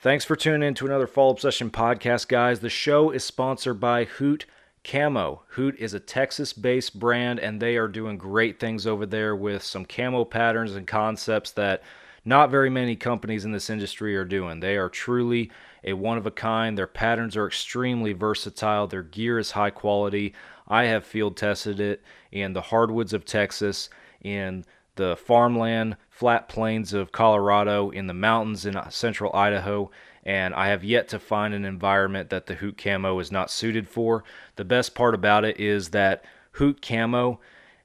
Thanks for tuning in to another Fall Obsession podcast, guys. The show is sponsored by Hoot Camo. Hoot is a Texas-based brand, and they are doing great things over there with some camo patterns and concepts that not very many companies in this industry are doing. They are truly a one-of-a-kind. Their patterns are extremely versatile. Their gear is high quality. I have field tested it in the hardwoods of Texas, in the farmland, flat plains of Colorado, in the mountains in central Idaho, and I have yet to find an environment that the Hoot Camo is not suited for. The best part about it is that Hoot Camo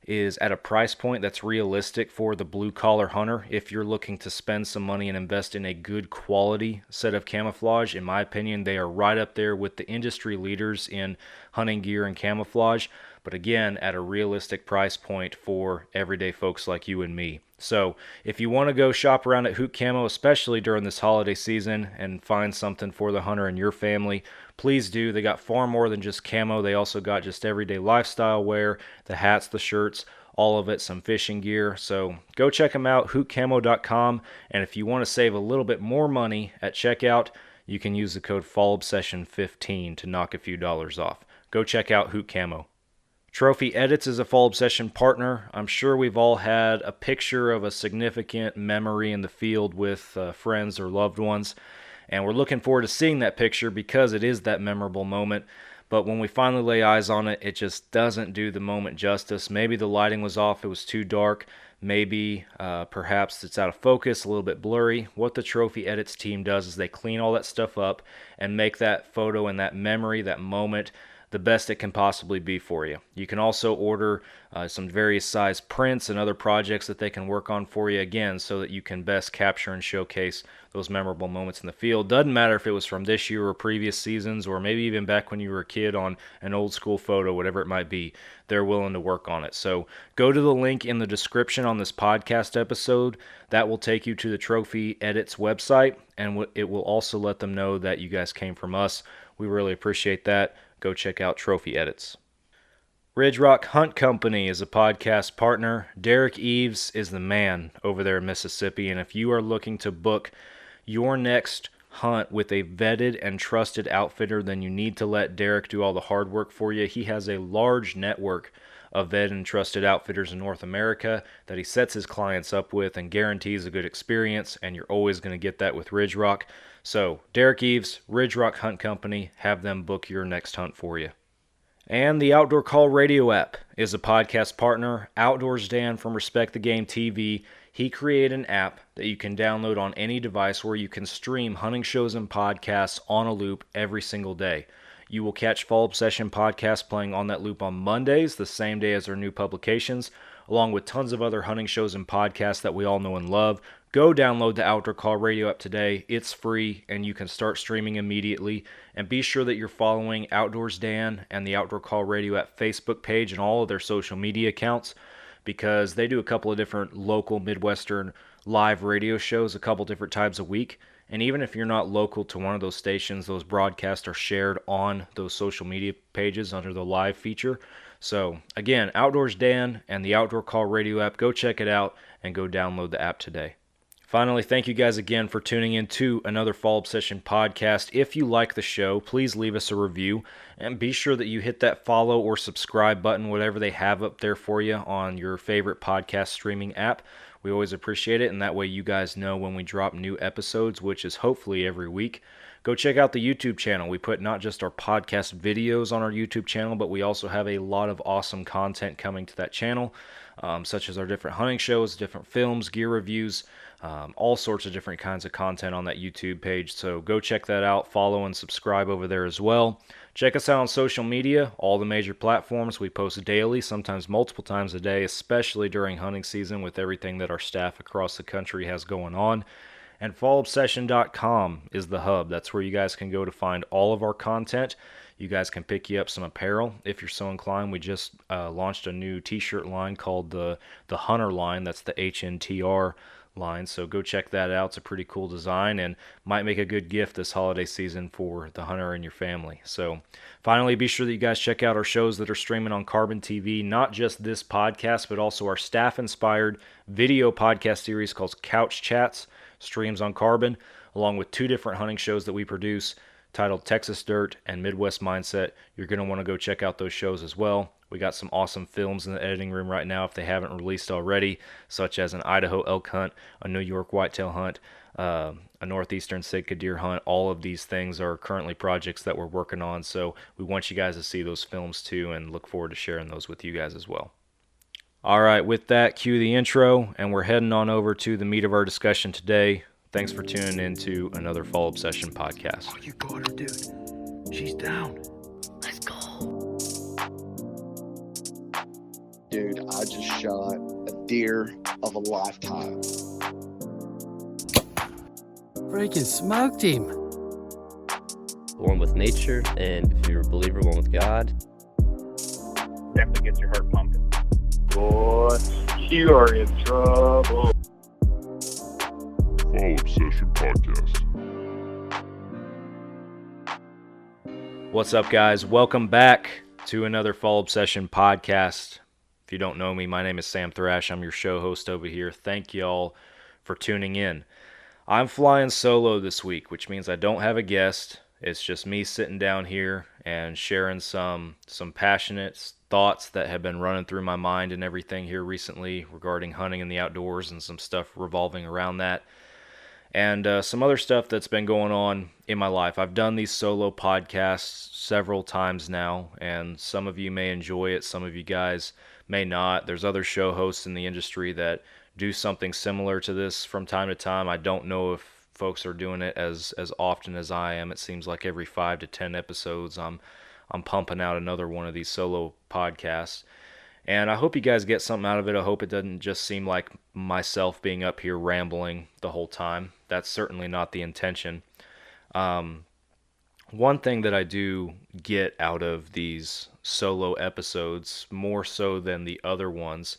is at a price point that's realistic for the blue-collar hunter. If you're looking to spend some money and invest in a good quality set of camouflage, in my opinion, they are right up there with the industry leaders in hunting gear and camouflage, but again, at a realistic price point for everyday folks like you and me. So if you want to go shop around at Hoot Camo, especially during this holiday season, and find something for the hunter and your family, please do. They got far more than just camo. They also got just everyday lifestyle wear, the hats, the shirts, all of it, some fishing gear. So go check them out, hootcamo.com. And if you want to save a little bit more money at checkout, you can use the code FALLOBSESSION15 to knock a few dollars off. Go check out Hoot Camo. Trophy Edits is a Fall Obsession partner. I'm sure we've all had a picture of a significant memory in the field with friends or loved ones, and we're looking forward to seeing that picture because it is that memorable moment. But when we finally lay eyes on it, it just doesn't do the moment justice. Maybe the lighting was off, it was too dark. Maybe perhaps it's out of focus, a little bit blurry. What the Trophy Edits team does is they clean all that stuff up and make that photo and that memory, that moment, the best it can possibly be for you. You can also order some various size prints and other projects that they can work on for you, again, so that you can best capture and showcase those memorable moments in the field. Doesn't matter if it was from this year or previous seasons, or maybe even back when you were a kid on an old school photo, whatever it might be. They're willing to work on it. So go to the link in the description on this podcast episode. That will take you to the Trophy Edits website, and it will also let them know that you guys came from us. We really appreciate that. Go check out Trophy Edits. Ridge Rock Hunt Company is a podcast partner. Derek Eves is the man over there in Mississippi, and if you are looking to book your next hunt with a vetted and trusted outfitter, then you need to let Derek do all the hard work for you. He has a large network of vetted and trusted outfitters in North America that he sets his clients up with and guarantees a good experience, and you're always going to get that with Ridge Rock. So, Derek Eves, Ridge Rock Hunt Company, have them book your next hunt for you. And the Outdoor Call Radio app is a podcast partner. Outdoors Dan from Respect the Game TV, he created an app that you can download on any device where you can stream hunting shows and podcasts on a loop every single day. You will catch Fall Obsession podcasts playing on that loop on Mondays, the same day as their new publications, along with tons of other hunting shows and podcasts that we all know and love. Go download the Outdoor Call Radio app today. It's free, and you can start streaming immediately. And be sure that you're following Outdoors Dan and the Outdoor Call Radio app Facebook page and all of their social media accounts, because they do a couple of different local Midwestern live radio shows a couple different times a week. And even if you're not local to one of those stations, those broadcasts are shared on those social media pages under the live feature. So, again, Outdoors Dan and the Outdoor Call Radio app, go check it out and go download the app today. Finally, thank you guys again for tuning in to another Fall Obsession podcast. If you like the show, please leave us a review, and be sure that you hit that follow or subscribe button, whatever they have up there for you on your favorite podcast streaming app. We always appreciate it, and that way you guys know when we drop new episodes, which is hopefully every week. Go check out the YouTube channel. We put not just our podcast videos on our YouTube channel, but we also have a lot of awesome content coming to that channel, such as our different hunting shows, different films, gear reviews, all sorts of different kinds of content on that YouTube page. So go check that out, follow and subscribe over there as well. Check us out on social media, all the major platforms. We post daily, sometimes multiple times a day, especially during hunting season with everything that our staff across the country has going on. And fallobsession.com is the hub. That's where you guys can go to find all of our content. You guys can pick you up some apparel if you're so inclined. We just launched a new t-shirt line called the Hunter line. That's the HNTR line. So go check that out. It's a pretty cool design and might make a good gift this holiday season for the hunter and your family. So finally, be sure that you guys check out our shows that are streaming on Carbon TV, not just this podcast, but also our staff-inspired video podcast series called Couch Chats. streams on Carbon, along with 2 different hunting shows that we produce titled Texas Dirt and Midwest Mindset. You're going to want to go check out those shows as well. We got some awesome films in the editing room right now if they haven't released already, such as an Idaho elk hunt, a New York whitetail hunt, a northeastern Sitka deer hunt. All of these things are currently projects that we're working on, so we want you guys to see those films too and look forward to sharing those with you guys as well. All right, with that, cue the intro, and we're heading on over to the meat of our discussion today. Thanks for tuning in to another Fall Obsession podcast. Oh, you got her, dude. She's down. Let's go. Dude, I just shot a deer of a lifetime. Freaking smoked him. One with nature, and if you're a believer, one with God. Definitely gets your heart pumping. Boy, you are in trouble. Fall Obsession Podcast. What's up, guys? Welcome back to another Fall Obsession Podcast. If you don't know me, my name is Sam Thrash. I'm your show host over here. Thank y'all for tuning in. I'm flying solo this week, which means I don't have a guest. It's just me sitting down here and sharing some passionate thoughts that have been running through my mind and everything here recently regarding hunting in the outdoors and some stuff revolving around that. And some other stuff that's been going on in my life. I've done these solo podcasts several times now, and some of you may enjoy it, some of you guys may not. There's other show hosts in the industry that do something similar to this from time to time. I don't know if folks are doing it as often as I am. It seems like every 5 to 10 episodes I'm pumping out another one of these solo podcasts. And I hope you guys get something out of it. I hope it doesn't just seem like myself being up here rambling the whole time. That's certainly not the intention. One thing that I do get out of these solo episodes, more so than the other ones,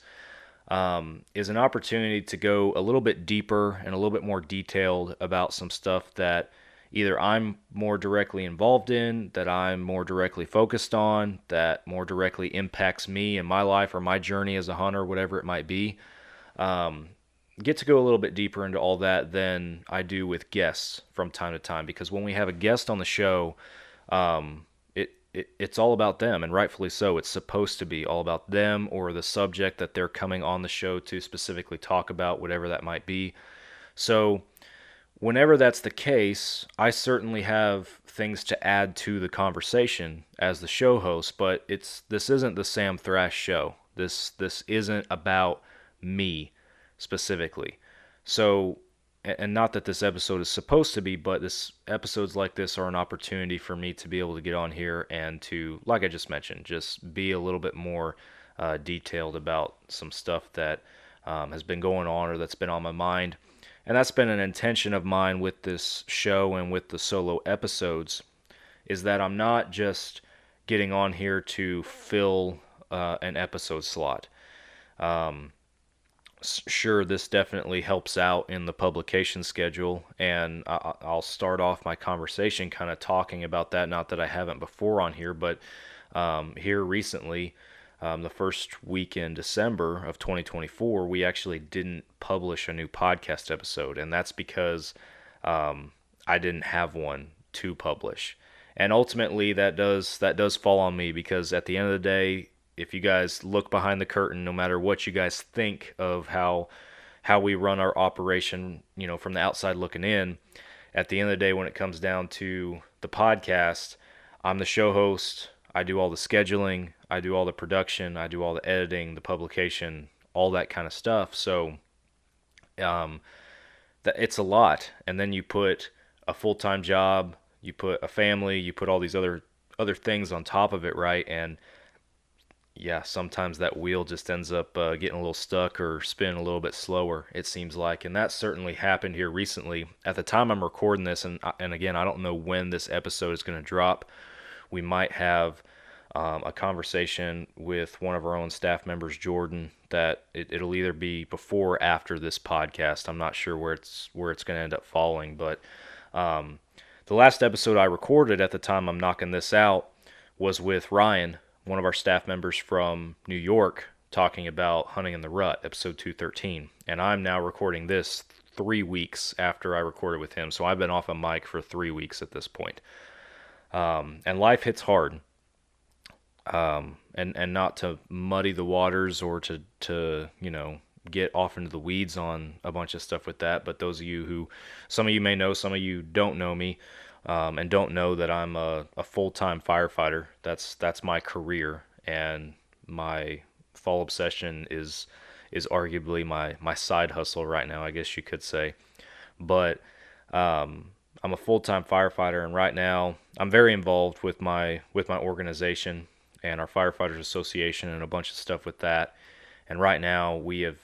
is an opportunity to go a little bit deeper and a little bit more detailed about some stuff that either I'm more directly involved in, that I'm more directly focused on, that more directly impacts me and my life or my journey as a hunter, whatever it might be. Get to go a little bit deeper into all that than I do with guests from time to time, because when we have a guest on the show, it's all about them, and rightfully so. It's supposed to be all about them or the subject that they're coming on the show to specifically talk about, whatever that might be. So whenever that's the case, I certainly have things to add to the conversation as the show host, but this isn't the Sam Thrash show. This isn't about me specifically. So, and not that this episode is supposed to be, but episodes like this are an opportunity for me to be able to get on here and to, like I just mentioned, just be a little bit more detailed about some stuff that has been going on or that's been on my mind. And that's been an intention of mine with this show and with the solo episodes, is that I'm not just getting on here to fill an episode slot. Sure, this definitely helps out in the publication schedule, and I'll start off my conversation kind of talking about that. Not that I haven't before on here, but here recently, the first week in December of 2024, we actually didn't publish a new podcast episode, and that's because I didn't have one to publish. And ultimately, that does fall on me, because at the end of the day, if you guys look behind the curtain, no matter what you guys think of how we run our operation, from the outside looking in, at the end of the day, when it comes down to the podcast, I'm the show host. I do all the scheduling, I do all the production, I do all the editing, the publication, all that kind of stuff. So it's a lot. And then you put a full-time job, you put a family, you put all these other things on top of it, right? And yeah, sometimes that wheel just ends up getting a little stuck or spinning a little bit slower, it seems like. And that certainly happened here recently. At the time I'm recording this, and again, I don't know when this episode is going to drop. We might have a conversation with one of our own staff members, Jordan, that it'll either be before or after this podcast. I'm not sure where it's going to end up falling, but the last episode I recorded at the time I'm knocking this out was with Ryan, one of our staff members from New York, talking about hunting in the rut, episode 213. And I'm now recording this 3 weeks after I recorded with him. So I've been off a mic for 3 weeks at this point. And life hits hard. And not to muddy the waters or to get off into the weeds on a bunch of stuff with that, but those of you who, some of you may know, some of you don't know me, and don't know that I'm a full-time firefighter. That's my career, and my fall obsession is arguably my side hustle right now, I guess you could say. But I'm a full-time firefighter, and right now I'm very involved with my organization and our firefighters association and a bunch of stuff with that. And right now we have,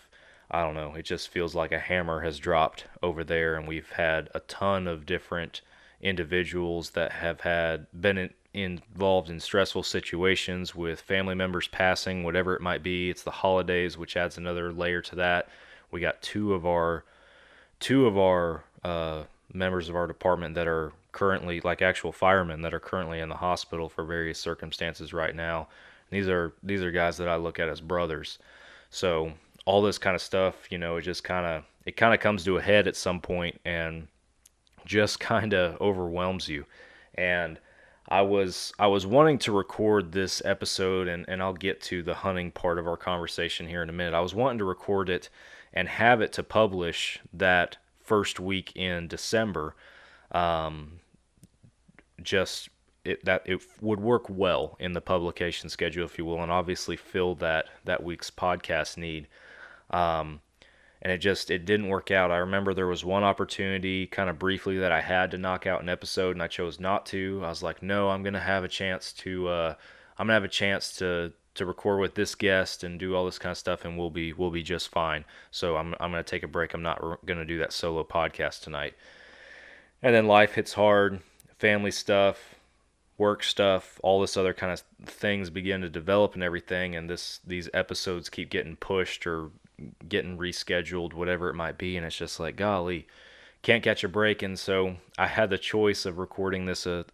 I don't know, it just feels like a hammer has dropped over there, and we've had a ton of different individuals that have been involved in stressful situations with family members passing, whatever it might be. It's the holidays, which adds another layer to that. We got two of our members of our department that are currently, like actual firemen, that are currently in the hospital for various circumstances right now. These are guys that I look at as brothers. So all this kind of stuff, it just kind of comes to a head at some point and just kind of overwhelms you. And I was wanting to record this episode, and I'll get to the hunting part of our conversation here in a minute. I was wanting to record it and have it to publish that first week in December. That it would work well in the publication schedule, if you will, and obviously fill that week's podcast need. And it didn't work out. I remember there was one opportunity kind of briefly that I had to knock out an episode, and I chose not to. I was like, no, I'm going to have a chance to record with this guest and do all this kind of stuff, and we'll be just fine. So I'm going to take a break. I'm not going to do that solo podcast tonight. And then life hits hard, family stuff, work stuff, all this other kind of things begin to develop and everything, and these episodes keep getting pushed or getting rescheduled, whatever it might be, and it's just like, golly, can't catch a break. And so I had the choice of recording this a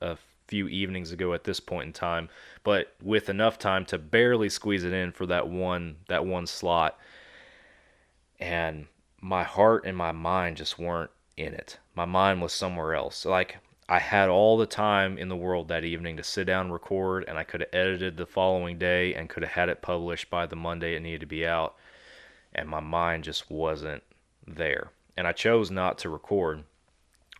few evenings ago at this point in time, but with enough time to barely squeeze it in for that one slot. And my heart and my mind just weren't in it. My mind was somewhere else. Like, I had all the time in the world that evening to sit down and record, and I could have edited the following day and could have had it published by the Monday it needed to be out. And my mind just wasn't there. And I chose not to record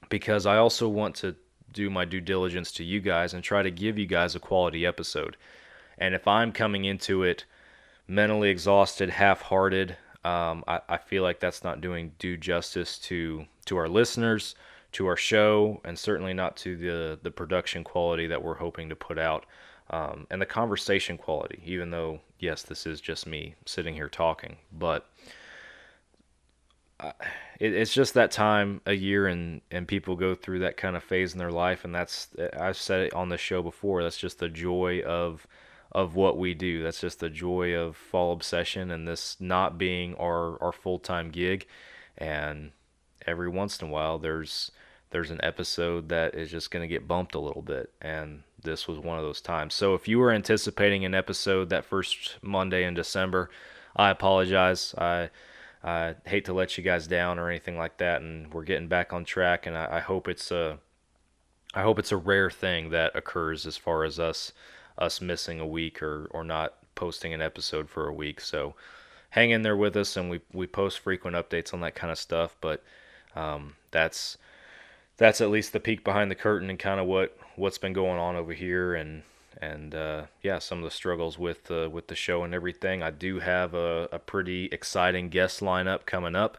because I also want to do my due diligence to you guys and try to give you guys a quality episode. And if I'm coming into it mentally exhausted, half-hearted, I feel like that's not doing due justice to our listeners, to our show, and certainly not to the production quality that we're hoping to put out, and the conversation quality, even though, yes, this is just me sitting here talking. But it's just that time a year, and people go through that kind of phase in their life, and I've said it on the show before, that's just the joy of what we do. That's just the joy of Fall Obsession and this not being our full-time gig. And every once in a while there's an episode that is just going to get bumped a little bit, and this was one of those times. So if you were anticipating an episode that first Monday in December, I apologize. I hate to let you guys down or anything like that, and we're getting back on track, and I hope it's a rare thing that occurs as far as us missing a week or not posting an episode for a week. So hang in there with us, and we post frequent updates on that kind of stuff, but that's at least the peek behind the curtain and kind of what's been going on over here, and some of the struggles with the show and everything. I do have a pretty exciting guest lineup coming up.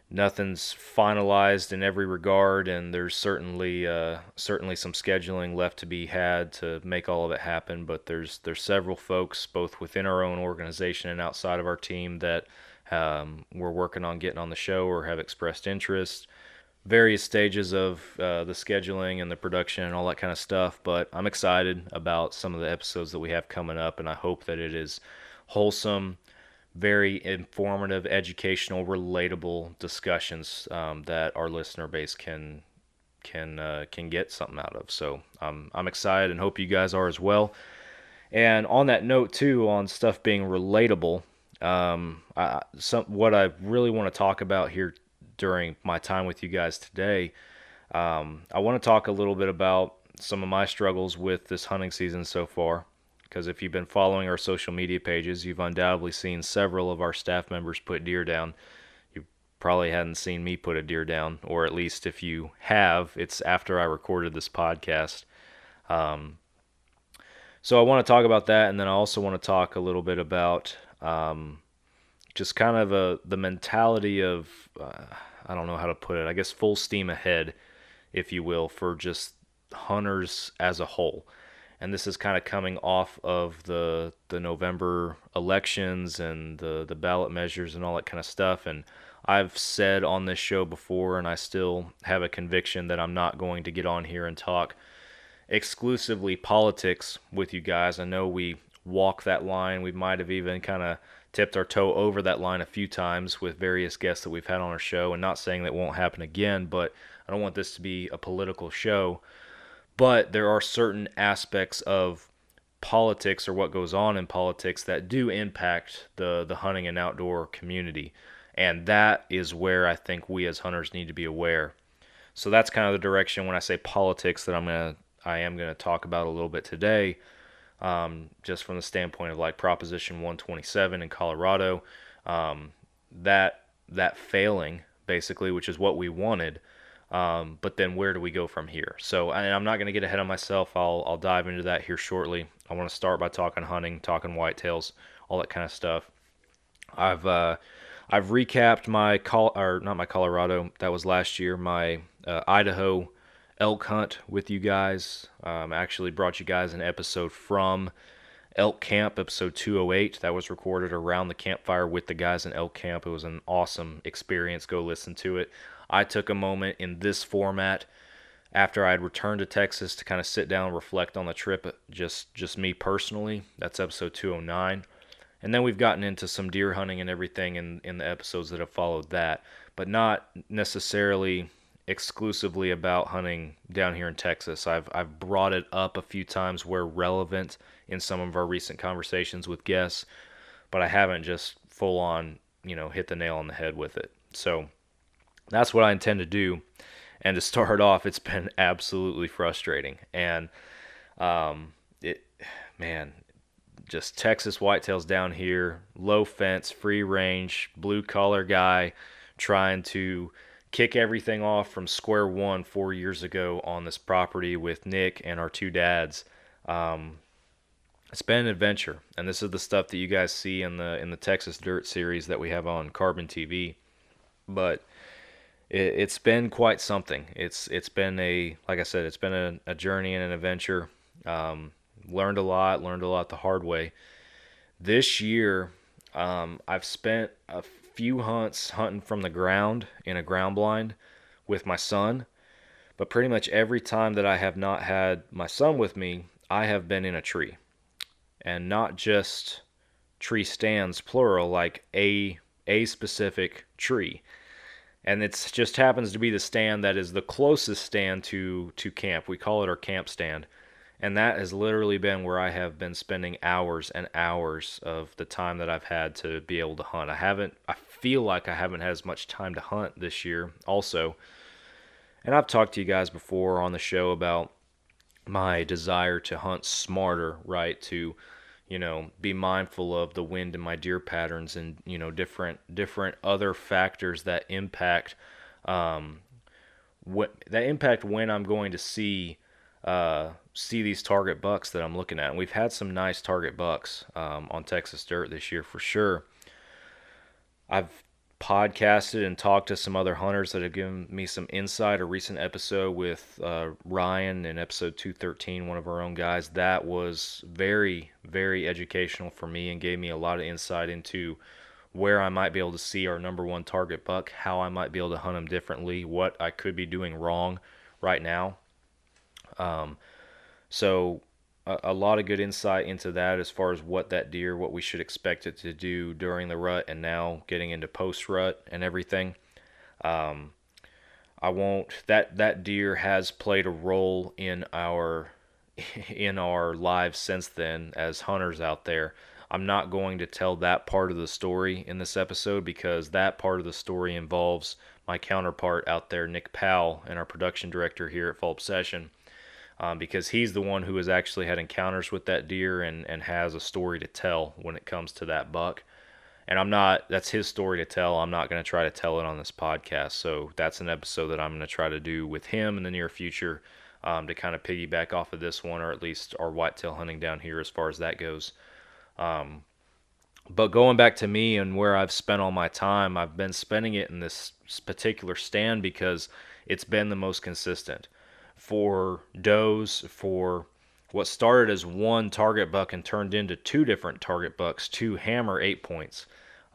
Nothing's finalized in every regard, and there's certainly some scheduling left to be had to make all of it happen. But there's several folks, both within our own organization and outside of our team, that we're working on getting on the show or have expressed interest. Various stages of the scheduling and the production and all that kind of stuff. But I'm excited about some of the episodes that we have coming up, and I hope that it is wholesome, very informative, educational, relatable discussions that our listener base can get something out of. So I'm excited and hope you guys are as well. And on that note too, on stuff being relatable, What I really want to talk about here during my time with you guys today, I want to talk a little bit about some of my struggles with this hunting season so far. Because if you've been following our social media pages, you've undoubtedly seen several of our staff members put deer down. You probably hadn't seen me put a deer down, or at least if you have, it's after I recorded this podcast. Um, so I want to talk about that, and then I also want to talk a little bit about just kind of the mentality of, I don't know how to put it, I guess full steam ahead, if you will, for just hunters as a whole. And this is kind of coming off of the November elections and the ballot measures and all that kind of stuff. And I've said on this show before, and I still have a conviction that I'm not going to get on here and talk exclusively politics with you guys. I know we walk that line. We might have even kind of tipped our toe over that line a few times with various guests that we've had on our show, and not saying that won't happen again, but I don't want this to be a political show. But there are certain aspects of politics, or what goes on in politics, that do impact the hunting and outdoor community. And that is where I think we as hunters need to be aware. So that's kind of the direction when I say politics that I am gonna talk about a little bit today, just from the standpoint of like Proposition 127 in Colorado, that failing basically, which is what we wanted. But then where do we go from here? So I'm not going to get ahead of myself. I'll dive into that here shortly. I want to start by talking hunting, talking whitetails, all that kind of stuff. I've recapped not my Colorado, that was last year, my Idaho elk hunt with you guys. Actually brought you guys an episode from elk camp, episode 208. That was recorded around the campfire with the guys in elk camp. It was an awesome experience. Go listen to it. I took a moment in this format after I had returned to Texas to kind of sit down and reflect on the trip, just me personally. That's episode 209. And then we've gotten into some deer hunting and everything in the episodes that have followed that, but not necessarily exclusively about hunting down here in Texas. I've brought it up a few times where relevant in some of our recent conversations with guests, but I haven't just full on, hit the nail on the head with it. So that's what I intend to do. And to start off, it's been absolutely frustrating. And just Texas whitetails down here, low fence, free range, blue collar guy trying to kick everything off from square one 4 years ago on this property with Nick and our two dads. It's been an adventure, and this is the stuff that you guys see in the Texas Dirt series that we have on Carbon TV. But it's been quite something. It's been like I said, it's been a journey and an adventure. Learned a lot the hard way. This year, I've spent a few hunts hunting from the ground in a ground blind with my son, but pretty much every time that I have not had my son with me, I have been in a tree. And not just tree stands, plural, like a specific tree. And it just happens to be the stand that is the closest stand to camp. We call it our camp stand. And that has literally been where I have been spending hours and hours of the time that I've had to be able to hunt. I feel like I haven't had as much time to hunt this year also. And I've talked to you guys before on the show about my desire to hunt smarter, right? To, be mindful of the wind in my deer patterns and, different other factors that impact when I'm going to see these target bucks that I'm looking at. And we've had some nice target bucks on Texas Dirt this year for sure. I've podcasted and talked to some other hunters that have given me some insight. A recent episode with Ryan in episode 213, one of our own guys, that was very, very educational for me and gave me a lot of insight into where I might be able to see our number one target buck, how I might be able to hunt him differently, what I could be doing wrong right now. So a lot of good insight into that as far as what we should expect it to do during the rut and now getting into post rut and everything. That deer has played a role in our lives since then as hunters out there. I'm not going to tell that part of the story in this episode because that part of the story involves my counterpart out there, Nick Powell, and our production director here at Fall Obsession, because he's the one who has actually had encounters with that deer and has a story to tell when it comes to that buck. And that's his story to tell. I'm not going to try to tell it on this podcast. So that's an episode that I'm going to try to do with him in the near future, to kind of piggyback off of this one, or at least our whitetail hunting down here as far as that goes. But going back to me and where I've spent all my time, I've been spending it in this particular stand because it's been the most consistent. For does, for what started as one target buck and turned into two different target bucks, two hammer 8-points,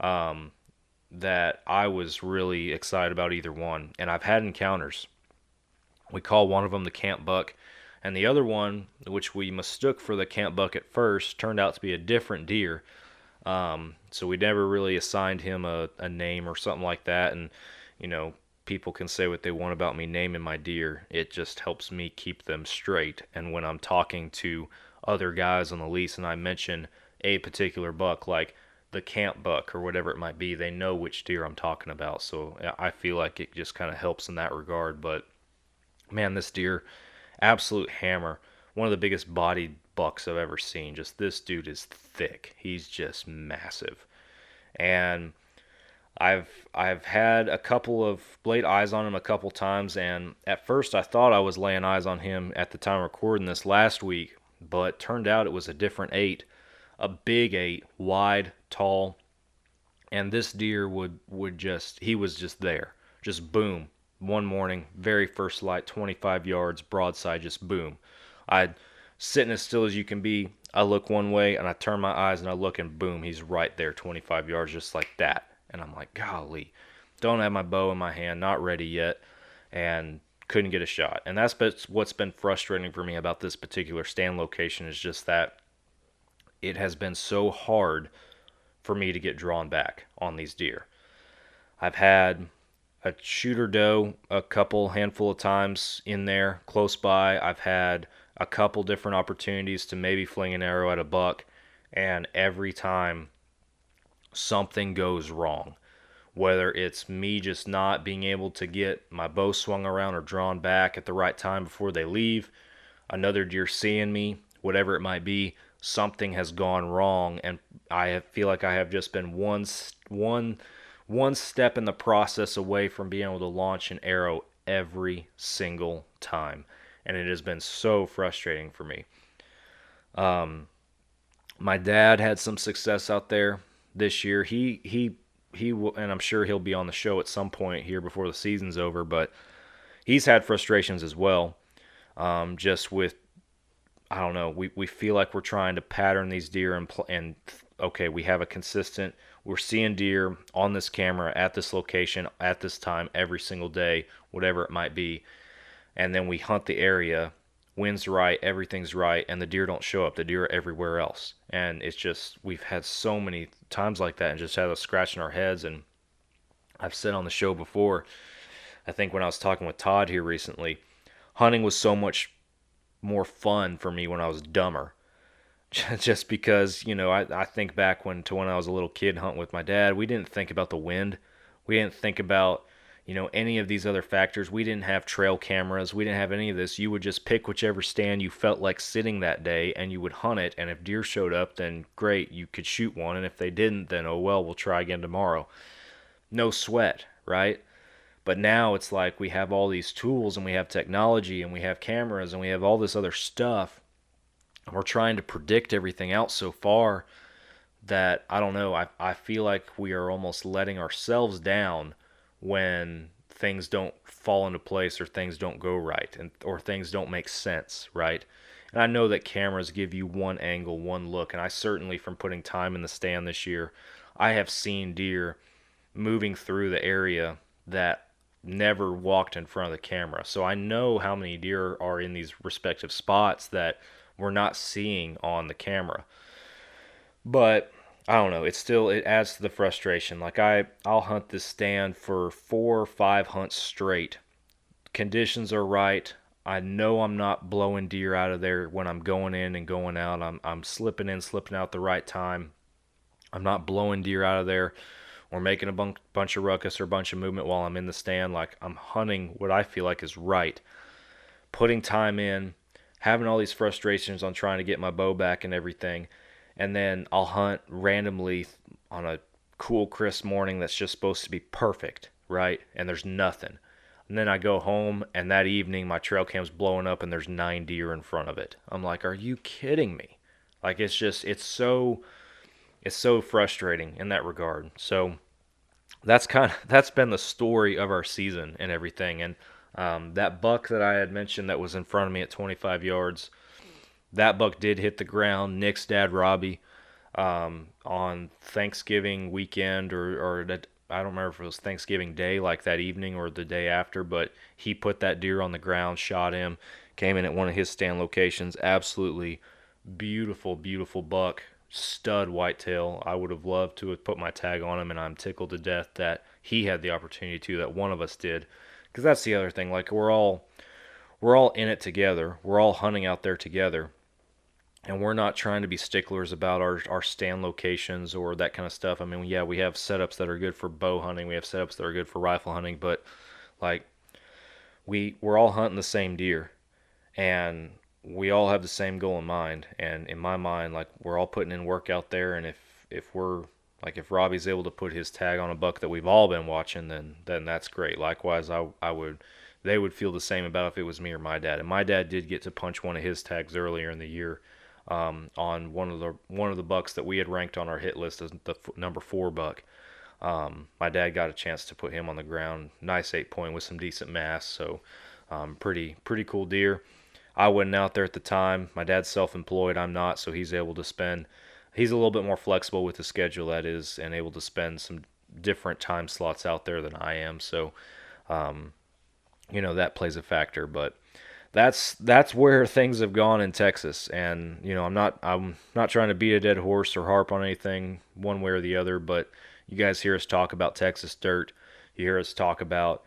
that I was really excited about either one. And I've had encounters. We call one of them the camp buck, and the other one, which we mistook for the camp buck at first, turned out to be a different deer. So we never really assigned him a name or something like that. And, people can say what they want about me naming my deer. It just helps me keep them straight. And when I'm talking to other guys on the lease and I mention a particular buck, like the camp buck or whatever it might be, they know which deer I'm talking about. So I feel like it just kind of helps in that regard. But man, this deer, absolute hammer. One of the biggest bodied bucks I've ever seen. Just this dude is thick. He's just massive. And I've had a couple of laid eyes on him a couple times, and at first I thought I was laying eyes on him at the time of recording this last week, but turned out it was a different 8, a big 8, wide, tall, and this deer he was just there, just boom. One morning, very first light, 25 yards, broadside, just boom. I'd sitting as still as you can be. I look one way, and I turn my eyes, and I look, and boom, he's right there, 25 yards, just like that. And I'm like, golly, don't have my bow in my hand, not ready yet, and couldn't get a shot. And that's what's been frustrating for me about this particular stand location, is just that it has been so hard for me to get drawn back on these deer. I've had a shooter doe a handful of times in there close by. I've had a couple different opportunities to maybe fling an arrow at a buck, and every time something goes wrong. Whether it's me just not being able to get my bow swung around or drawn back at the right time before they leave, another deer seeing me, whatever it might be, something has gone wrong, and I feel like I have just been one step in the process away from being able to launch an arrow every single time, and it has been so frustrating for me. My dad had some success out there this year. He will, and I'm sure he'll be on the show at some point here before the season's over, but he's had frustrations as well. Just with, I don't know, we feel like we're trying to pattern these deer and okay, we have we're seeing deer on this camera at this location at this time every single day, whatever it might be, and then we hunt the area, wind's right, everything's right, and the deer don't show up. The deer are everywhere else. And it's just, we've had so many times like that and just had us scratching our heads. And I've said on the show before, I think when I was talking with Todd here recently, hunting was so much more fun for me when I was dumber. Just because, I think back when I was a little kid hunting with my dad, we didn't think about the wind. We didn't think about any of these other factors. We didn't have trail cameras. We didn't have any of this. You would just pick whichever stand you felt like sitting that day, and you would hunt it. And if deer showed up, then great, you could shoot one. And if they didn't, then oh well, we'll try again tomorrow. No sweat, right? But now it's like we have all these tools, and we have technology, and we have cameras, and we have all this other stuff. And we're trying to predict everything out so far that, I don't know, I feel like we are almost letting ourselves down when things don't fall into place or things don't go right or things don't make sense, right? And I know that cameras give you one angle, one look, and I certainly, from putting time in the stand this year, I have seen deer moving through the area that never walked in front of the camera. So I know how many deer are in these respective spots that we're not seeing on the camera. But I don't know, it adds to the frustration. Like I'll hunt this stand for 4 or 5 hunts straight. Conditions are right. I know I'm not blowing deer out of there when I'm going in and going out. I'm slipping in, slipping out the right time. I'm not blowing deer out of there or making a bunch of ruckus or a bunch of movement while I'm in the stand. Like, I'm hunting what I feel like is right, putting time in, having all these frustrations on trying to get my bow back and everything, and then I'll hunt randomly on a cool, crisp morning that's just supposed to be perfect, right? And there's nothing. And then I go home, and that evening my trail cam's blowing up, and there's 9 deer in front of it. I'm like, are you kidding me? Like, it's so frustrating in that regard. So that's been the story of our season and everything. And that buck that I had mentioned that was in front of me at 25 yards, that buck did hit the ground. Nick's dad, Robbie, on Thanksgiving weekend, or that, I don't remember if it was Thanksgiving Day, like that evening or the day after, but he put that deer on the ground, shot him, came in at one of his stand locations. Absolutely beautiful, beautiful buck, stud whitetail. I would have loved to have put my tag on him, and I'm tickled to death that he had the opportunity to, that one of us did, because that's the other thing. Like, we're all in it together. We're all hunting out there together. And we're not trying to be sticklers about our stand locations or that kind of stuff. I mean, yeah, we have setups that are good for bow hunting. We have setups that are good for rifle hunting. But, like, we're all hunting the same deer. And we all have the same goal in mind. And in my mind, like, we're all putting in work out there. And if we're, like, if Robbie's able to put his tag on a buck that we've all been watching, then that's great. Likewise, they would feel the same about if it was me or my dad. And my dad did get to punch one of his tags earlier in the year, on one of the bucks that we had ranked on our hit list as the number 4 buck. My dad got a chance to put him on the ground. Nice 8-point with some decent mass. So pretty cool deer. I wasn't out there at the time. My dad's self-employed. I'm not, so he's able to spend. He's a little bit more flexible with the schedule, that is, and able to spend some different time slots out there than I am. So, that plays a factor. But that's where things have gone in Texas. And I'm not trying to beat a dead horse or harp on anything one way or the other. But you guys hear us talk about Texas dirt. You hear us talk about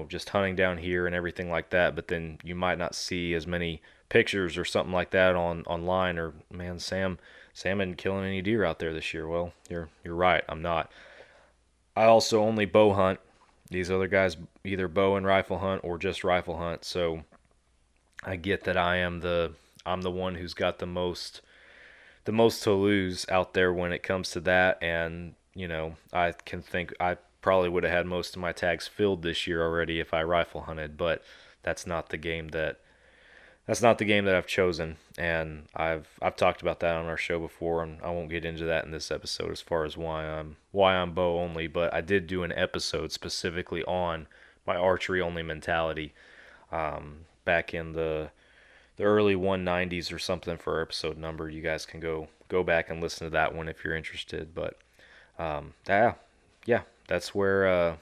just hunting down here and everything like that, but then you might not see as many pictures or something like that online. Or, man, Sam isn't killing any deer out there this year. Well, you're right, I'm not. I also only bow hunt. These other guys either bow and rifle hunt or just rifle hunt. So I get that I'm the one who's got the most to lose out there when it comes to that. And I can think I probably would have had most of my tags filled this year already if I rifle hunted, but that's not the game that I've chosen. And I've talked about that on our show before, and I won't get into that in this episode as far as why I'm bow only. But I did do an episode specifically on my archery only mentality back in the early 190s or something for our episode number. You guys can go back and listen to that one if you're interested. But yeah, that's where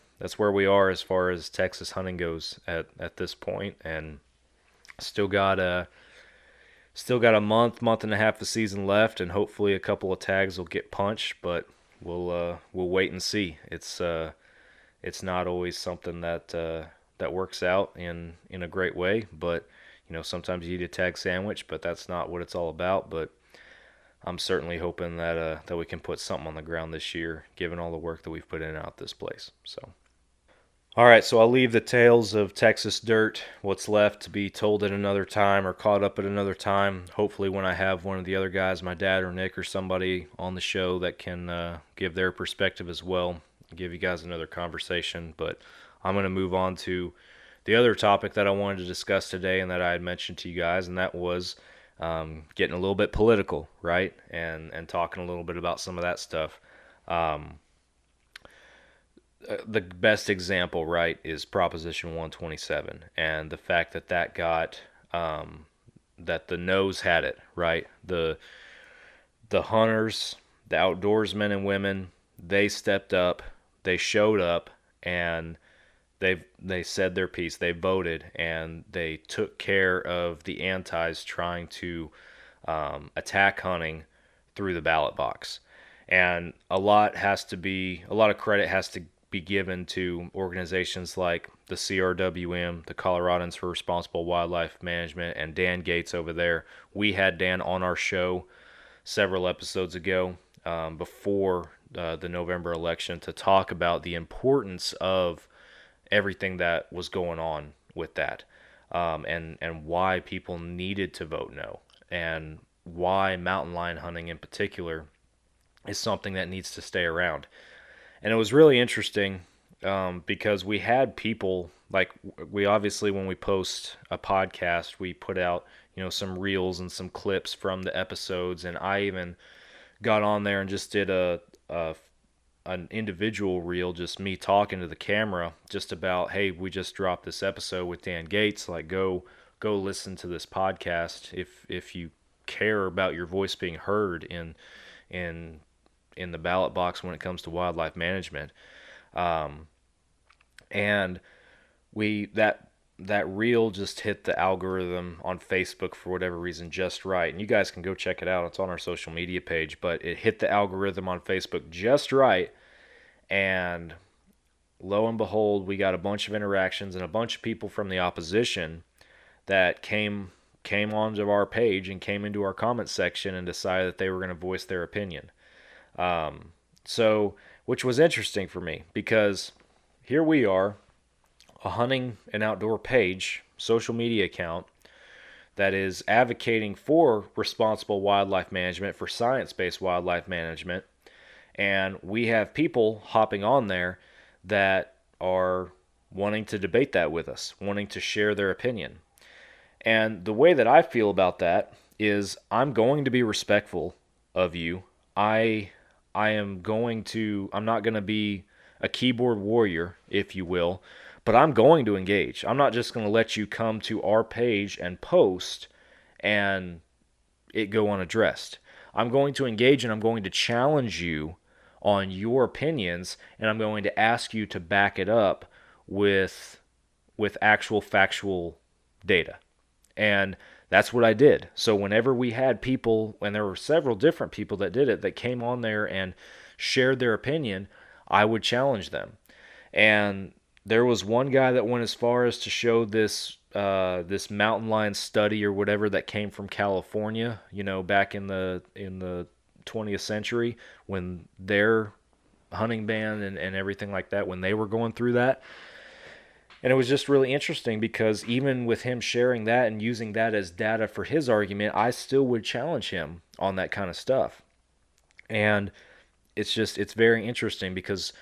we are as far as Texas hunting goes at this point. And still got a month and a half of season left, and hopefully a couple of tags will get punched, but we'll wait and see. It's not always something that works out in a great way, but sometimes you eat a tag sandwich, but that's not what it's all about. But I'm certainly hoping that we can put something on the ground this year, given all the work that we've put in out this place. So, all right, so I'll leave the tales of Texas dirt, what's left, to be told at another time or caught up at another time. Hopefully when I have one of the other guys, my dad or Nick or somebody on the show that can give their perspective as well, give you guys another conversation. But I'm going to move on to the other topic that I wanted to discuss today and that I had mentioned to you guys, and that was getting a little bit political, right? And talking a little bit about some of that stuff. The best example, right, is Proposition 127, and the fact that got that the no's had it, right? The hunters, the outdoorsmen and women, they stepped up, they showed up, and they said their piece. They voted, and they took care of the antis trying to attack hunting through the ballot box. And a lot of credit has to be given to organizations like the CRWM, the Coloradans for Responsible Wildlife Management, and Dan Gates over there. We had Dan on our show several episodes ago. before the November election to talk about the importance of everything that was going on with that, and why people needed to vote no, and why mountain lion hunting in particular is something that needs to stay around. And it was really interesting because we had people, like, we obviously, when we post a podcast, we put out, some reels and some clips from the episodes, and I even got on there and just did an individual reel, just me talking to the camera, just about, hey, we just dropped this episode with Dan Gates, like, go listen to this podcast if you care about your voice being heard in the ballot box when it comes to wildlife management. And that reel just hit the algorithm on Facebook for whatever reason just right. And you guys can go check it out. It's on our social media page, but it hit the algorithm on Facebook just right. And lo and behold, we got a bunch of interactions and a bunch of people from the opposition that came onto our page and came into our comment section and decided that they were going to voice their opinion. So, which was interesting for me, because here we are, a hunting and outdoor page, social media account, that is advocating for responsible wildlife management, for science-based wildlife management, and we have people hopping on there that are wanting to debate that with us, wanting to share their opinion. And the way that I feel about that is I'm going to be respectful of you. I'm not going to be a keyboard warrior, if you will, but I'm going to engage. I'm not just going to let you come to our page and post and it go unaddressed. I'm going to engage, and I'm going to challenge you on your opinions, and I'm going to ask you to back it up with actual factual data. And that's what I did. So whenever we had people, and there were several different people that did it, that came on there and shared their opinion, I would challenge them. And there was one guy that went as far as to show this mountain lion study or whatever that came from California, back in the 20th century, when their hunting ban and everything like that, when they were going through that. And it was just really interesting, because even with him sharing that and using that as data for his argument, I still would challenge him on that kind of stuff. And it's very interesting, because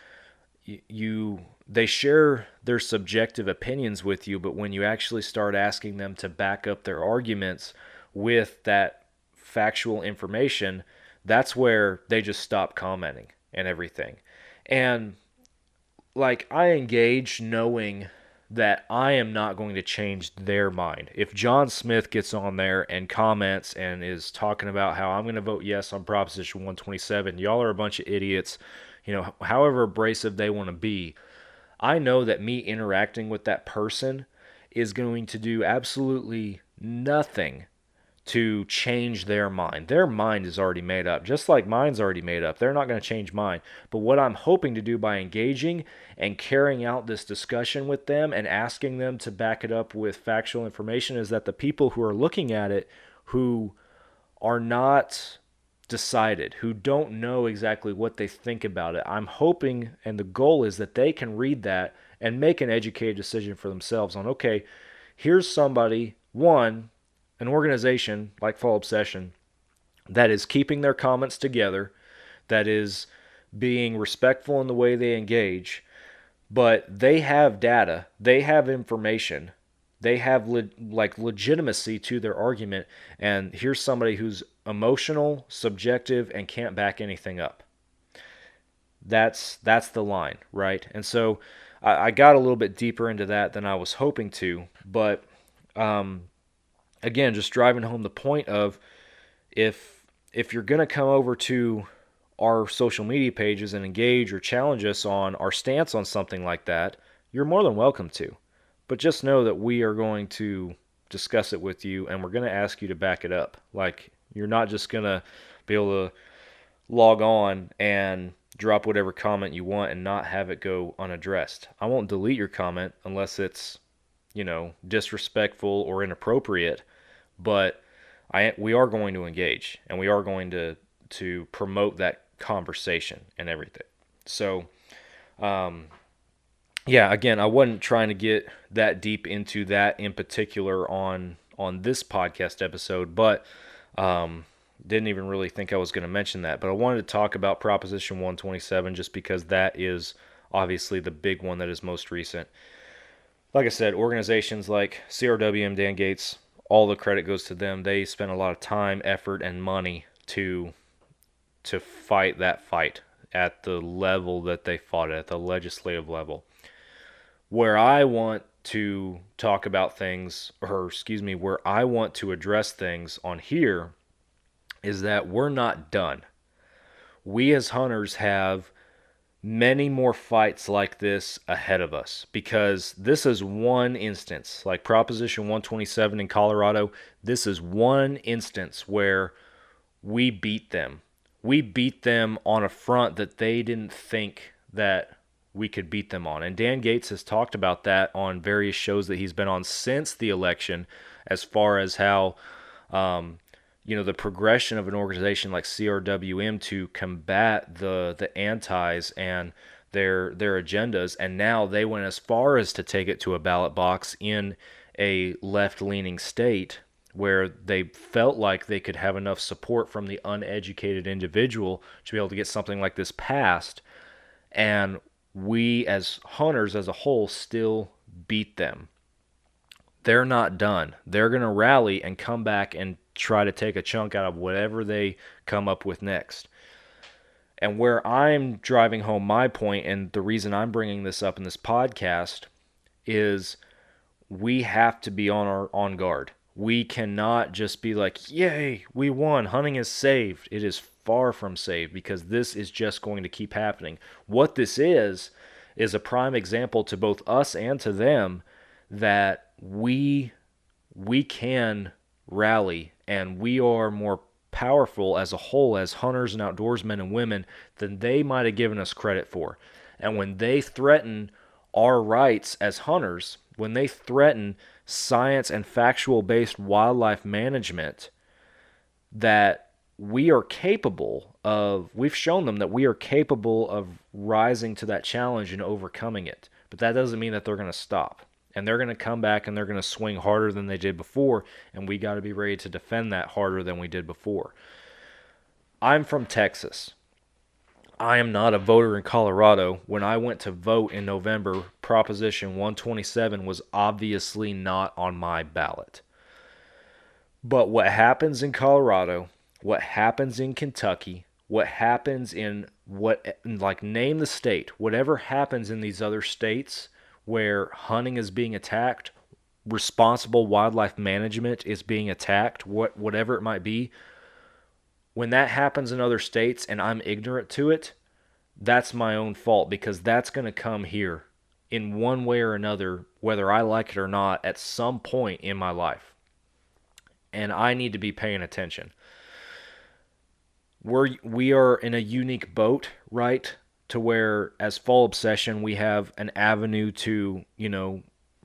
they share their subjective opinions with you, but when you actually start asking them to back up their arguments with that factual information, that's where they just stop commenting and everything. And like, I engage knowing that I am not going to change their mind. If John Smith gets on there and comments and is talking about how I'm going to vote yes on Proposition 127, y'all are a bunch of idiots, however abrasive they want to be, I know that me interacting with that person is going to do absolutely nothing to change their mind. Their mind is already made up, just like mine's already made up. They're not going to change mine. But what I'm hoping to do by engaging and carrying out this discussion with them and asking them to back it up with factual information is that the people who are looking at it, who are not decided, who don't know exactly what they think about it, I'm hoping, and the goal is that they can read that and make an educated decision for themselves on, okay, here's somebody, an organization like Fall Obsession that is keeping their comments together, that is being respectful in the way they engage, but they have data, they have information, they have legitimacy to their argument, and here's somebody who's emotional, subjective, and can't back anything up. That's the line, right? And so I got a little bit deeper into that than I was hoping to, but again, just driving home the point of, if you're going to come over to our social media pages and engage or challenge us on our stance on something like that, you're more than welcome to. But just know that we are going to discuss it with you, and we're going to ask you to back it up. Like, you're not just going to be able to log on and drop whatever comment you want and not have it go unaddressed. I won't delete your comment unless it's, disrespectful or inappropriate, but we are going to engage, and we are going to promote that conversation and everything. So, yeah, again, I wasn't trying to get that deep into that in particular on this podcast episode, but didn't even really think I was going to mention that. But I wanted to talk about Proposition 127 just because that is obviously the big one that is most recent. Like I said, organizations like CRW and Dan Gates, all the credit goes to them. They spent a lot of time, effort, and money to fight that fight at the level that they fought at the legislative level. Where I want to talk about things, where I want to address things on here is that we're not done. We as hunters have many more fights like this ahead of us, because this is one instance, like Proposition 127 in Colorado, this is one instance where we beat them. We beat them on a front that they didn't think that we could beat them on. And Dan Gates has talked about that on various shows that he's been on since the election, as far as how, the progression of an organization like CRWM to combat the antis and their agendas. And now they went as far as to take it to a ballot box in a left-leaning state where they felt like they could have enough support from the uneducated individual to be able to get something like this passed. And we as hunters as a whole still beat them. They're not done. They're going to rally and come back and try to take a chunk out of whatever they come up with next. And where I'm driving home my point, and the reason I'm bringing this up in this podcast, is we have to be on guard. We cannot just be like, yay, we won, hunting is saved. It is far from saved, because this is just going to keep happening. What this is a prime example to both us and to them that we can rally, and we are more powerful as a whole as hunters and outdoorsmen and women than they might have given us credit for. And when they threaten our rights as hunters, when they threaten science and factual-based wildlife management, that we are capable of, we've shown them that we are capable of rising to that challenge and overcoming it. But that doesn't mean that they're going to stop. And they're going to come back and they're going to swing harder than they did before, and we got to be ready to defend that harder than we did before. I'm from Texas. I am not a voter in Colorado. When I went to vote in November, Proposition 127 was obviously not on my ballot. But what happens in Colorado, what happens in Kentucky, what happens in name the state, whatever happens in these other states where hunting is being attacked, responsible wildlife management is being attacked, whatever it might be, when that happens in other states and I'm ignorant to it, that's my own fault, because that's going to come here in one way or another, whether I like it or not, at some point in my life. And I need to be paying attention. We are in a unique boat, right? To where, as Fall Obsession, we have an avenue to,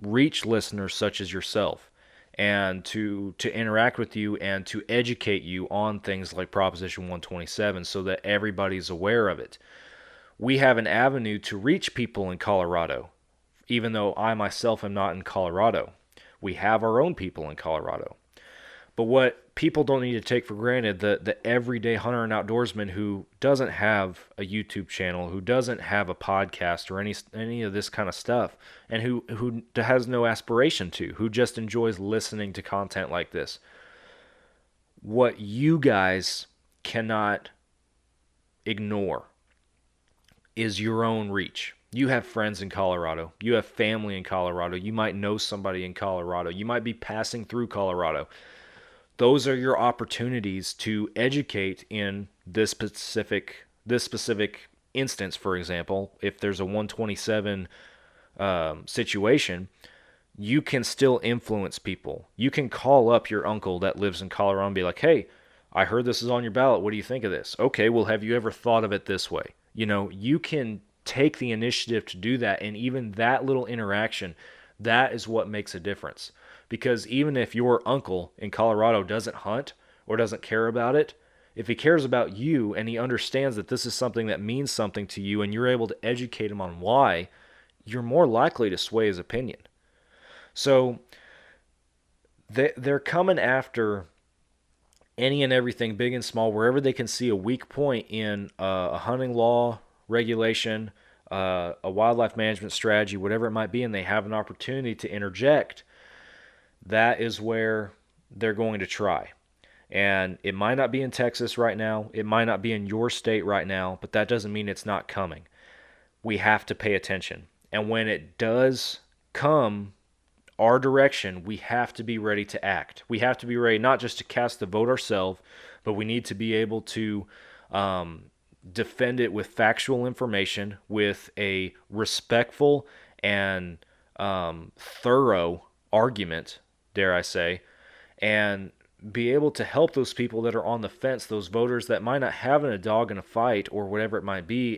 reach listeners such as yourself, and to interact with you and to educate you on things like Proposition 127 so that everybody's aware of it. We have an avenue to reach people in Colorado, even though I myself am not in Colorado. We have our own people in Colorado. But what people don't need to take for granted, the everyday hunter and outdoorsman who doesn't have a YouTube channel, who doesn't have a podcast or any of this kind of stuff, and who has no aspiration to, who just enjoys listening to content like this. What you guys cannot ignore is your own reach. You have friends in Colorado. You have family in Colorado. You might know somebody in Colorado. You might be passing through Colorado. Those are your opportunities to educate in this specific instance. For example, if there's a 127 situation, you can still influence people. You can call up your uncle that lives in Colorado and be like, hey, I heard this is on your ballot. What do you think of this? Okay, well, have you ever thought of it this way? You can take the initiative to do that, and even that little interaction, that is what makes a difference. Because even if your uncle in Colorado doesn't hunt or doesn't care about it, if he cares about you and he understands that this is something that means something to you and you're able to educate him on why, you're more likely to sway his opinion. So they're coming after any and everything, big and small, wherever they can see a weak point in a hunting law, regulation, a wildlife management strategy, whatever it might be, and they have an opportunity to interject. That is where they're going to try. And it might not be in Texas right now. It might not be in your state right now, but that doesn't mean it's not coming. We have to pay attention. And when it does come our direction, we have to be ready to act. We have to be ready not just to cast the vote ourselves, but we need to be able to defend it with factual information, with a respectful and thorough argument, dare I say, and be able to help those people that are on the fence, those voters that might not have a dog in a fight or whatever it might be,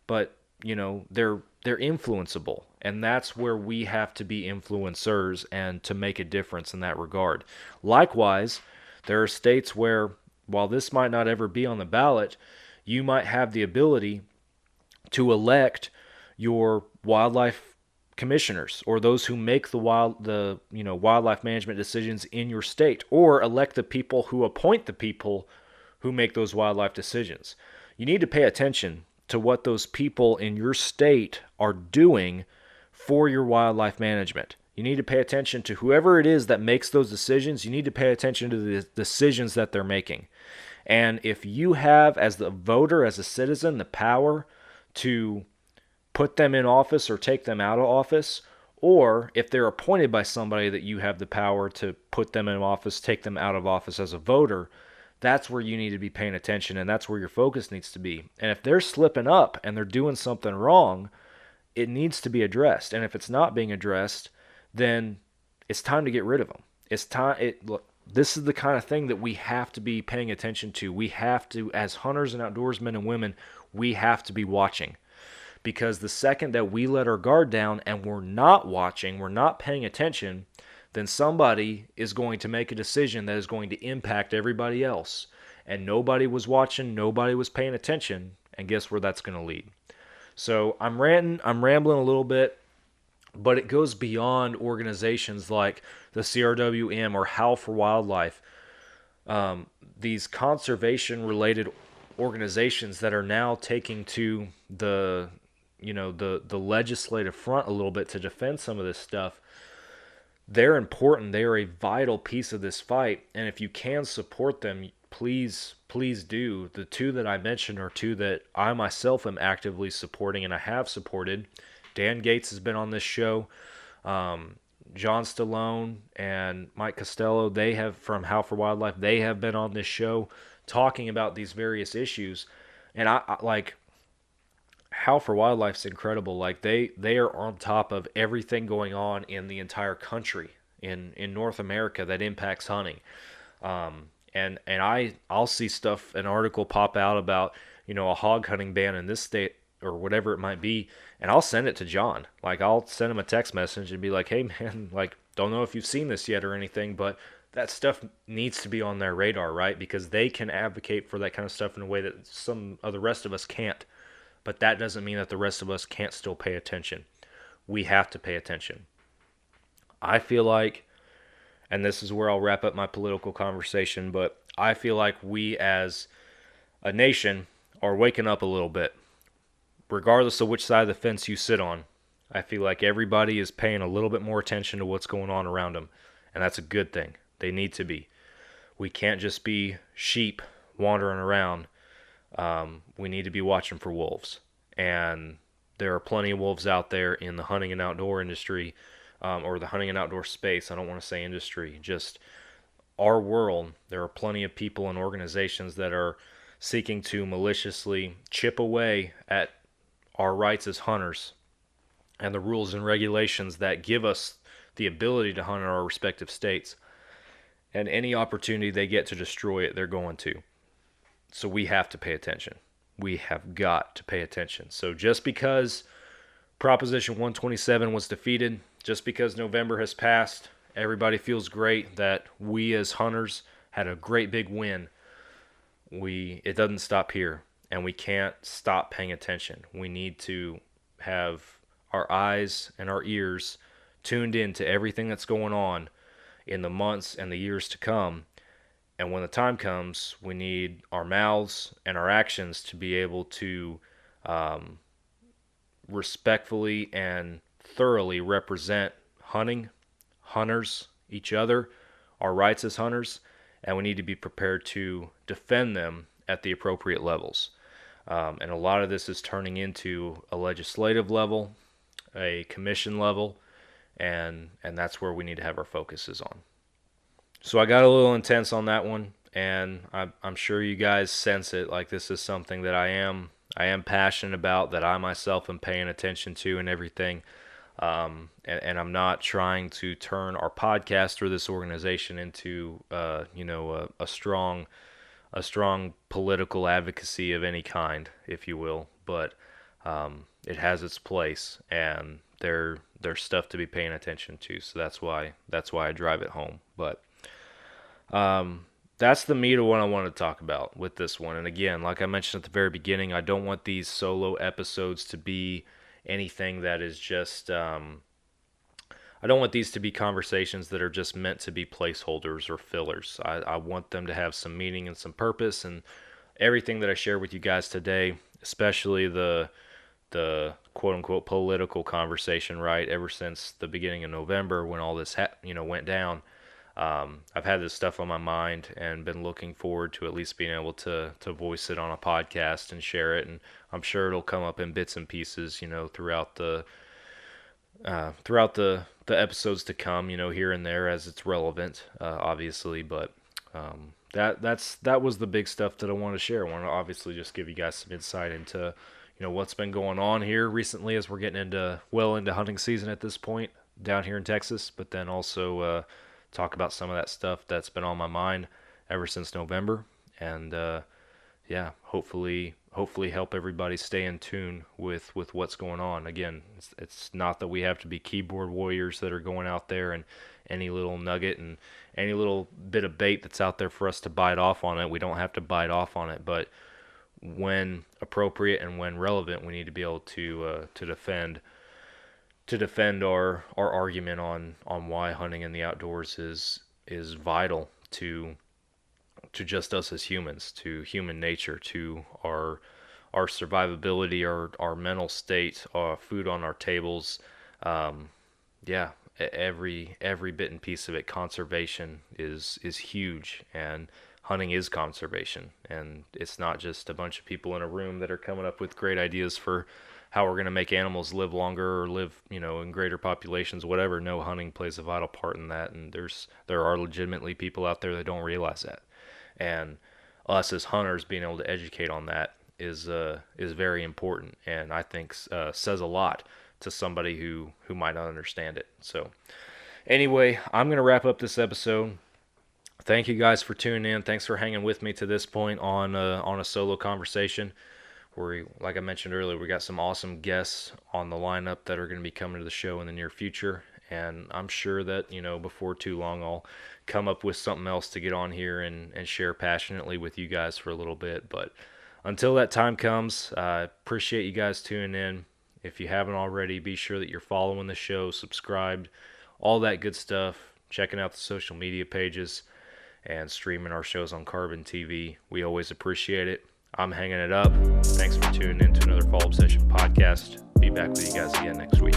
but they're influenceable, and that's where we have to be influencers and to make a difference in that regard. Likewise, there are states where, while this might not ever be on the ballot, you might have the ability to elect your wildlife commissioners, or those who make the wildlife management decisions in your state, or elect the people who appoint the people who make those wildlife decisions. You need to pay attention to what those people in your state are doing for your wildlife management. You need to pay attention to whoever it is that makes those decisions. You need to pay attention to the decisions that they're making. And if you have, as the voter, as a citizen, the power to put them in office or take them out of office, or if they're appointed by somebody that you have the power to put them in office, take them out of office as a voter, that's where you need to be paying attention, and that's where your focus needs to be. And if they're slipping up and they're doing something wrong, it needs to be addressed. And if it's not being addressed, then it's time to get rid of them. It's time. Look, this is the kind of thing that we have to be paying attention to. We have to, as hunters and outdoorsmen and women, we have to be watching. Because the second that we let our guard down and we're not watching, we're not paying attention, then somebody is going to make a decision that is going to impact everybody else. And nobody was watching, nobody was paying attention, and guess where that's going to lead? So I'm rambling a little bit, but it goes beyond organizations like the CRWM or Howl for Wildlife. These conservation-related organizations that are now taking to the legislative front a little bit to defend some of this stuff. They're important. They are a vital piece of this fight, and if you can support them, please do. The two that I mentioned are two that I myself am actively supporting and I have supported. Dan Gates has been on this show. John Stallone and Mike Costello, they have, from Howl for Wildlife, they have been on this show talking about these various issues. And I like Howl for Wildlife's incredible. Like they are on top of everything going on in the entire country in North America that impacts hunting. And I'll see stuff, an article pop out about, a hog hunting ban in this state or whatever it might be, and I'll send it to John. Like I'll send him a text message and be like, "Hey man, like don't know if you've seen this yet or anything, but that stuff needs to be on their radar, right? Because they can advocate for that kind of stuff in a way that some of the rest of us can't. But that doesn't mean that the rest of us can't still pay attention. We have to pay attention. I feel like, and this is where I'll wrap up my political conversation, but I feel like we as a nation are waking up a little bit. Regardless of which side of the fence you sit on, I feel like everybody is paying a little bit more attention to what's going on around them. And that's a good thing. They need to be. We can't just be sheep wandering around. We need to be watching for wolves. And there are plenty of wolves out there in the hunting and outdoor industry, or the hunting and outdoor space. I don't want to say industry, just our world. There are plenty of people and organizations that are seeking to maliciously chip away at our rights as hunters and the rules and regulations that give us the ability to hunt in our respective states. And any opportunity they get to destroy it, they're going to. So we have to pay attention. We have got to pay attention. So just because Proposition 127 was defeated, just because November has passed, everybody feels great that we as hunters had a great big win. it doesn't stop here, and we can't stop paying attention. We need to have our eyes and our ears tuned in to everything that's going on in the months and the years to come. And when the time comes, we need our mouths and our actions to be able to respectfully and thoroughly represent hunting, hunters, each other, our rights as hunters, and we need to be prepared to defend them at the appropriate levels. And a lot of this is turning into a legislative level, a commission level, and that's where we need to have our focuses on. So I got a little intense on that one, and I'm sure you guys sense it. Like, this is something that I am passionate about, that I myself am paying attention to and everything. And I'm not trying to turn our podcast or this organization into, a strong political advocacy of any kind, if you will. But it has its place, and there's stuff to be paying attention to. So that's why I drive it home. But that's the meat of what I want to talk about with this one. And again, like I mentioned at the very beginning, I don't want these solo episodes to be anything that is just I don't want these to be conversations that are just meant to be placeholders or fillers. I want them to have some meaning and some purpose, and everything that I share with you guys today, especially the quote-unquote political conversation, right, ever since the beginning of November when all this went down. I've had this stuff on my mind and been looking forward to at least being able to voice it on a podcast and share it. And I'm sure it'll come up in bits and pieces, throughout the episodes to come, here and there as it's relevant, obviously. But that was the big stuff that I want to share. I want to obviously just give you guys some insight into, what's been going on here recently as we're getting into hunting season at this point down here in Texas, but then also talk about some of that stuff that's been on my mind ever since November, and hopefully help everybody stay in tune with what's going on. Again, it's not that we have to be keyboard warriors that are going out there and any little nugget and any little bit of bait that's out there for us to bite off on it. We don't have to bite off on it, but when appropriate and when relevant, we need to be able to defend our argument on why hunting in the outdoors is vital to just us as humans, to human nature, to our survivability, our mental state, food on our tables. Every bit and piece of it. Conservation is huge, and hunting is conservation. And it's not just a bunch of people in a room that are coming up with great ideas for how we're going to make animals live longer or live, in greater populations, whatever. No, hunting plays a vital part in that, and there are legitimately people out there that don't realize that. And us as hunters being able to educate on that is very important, and I think says a lot to somebody who might not understand it. So anyway, I'm going to wrap up this episode. Thank you guys for tuning in. Thanks for hanging with me to this point on a solo conversation. Like I mentioned earlier, we got some awesome guests on the lineup that are going to be coming to the show in the near future. And I'm sure that, before too long, I'll come up with something else to get on here and share passionately with you guys for a little bit. But until that time comes, I appreciate you guys tuning in. If you haven't already, be sure that you're following the show, subscribed, all that good stuff, checking out the social media pages, and streaming our shows on Carbon TV. We always appreciate it. I'm hanging it up. Thanks for tuning in to another Fall Obsession podcast. Be back with you guys again next week.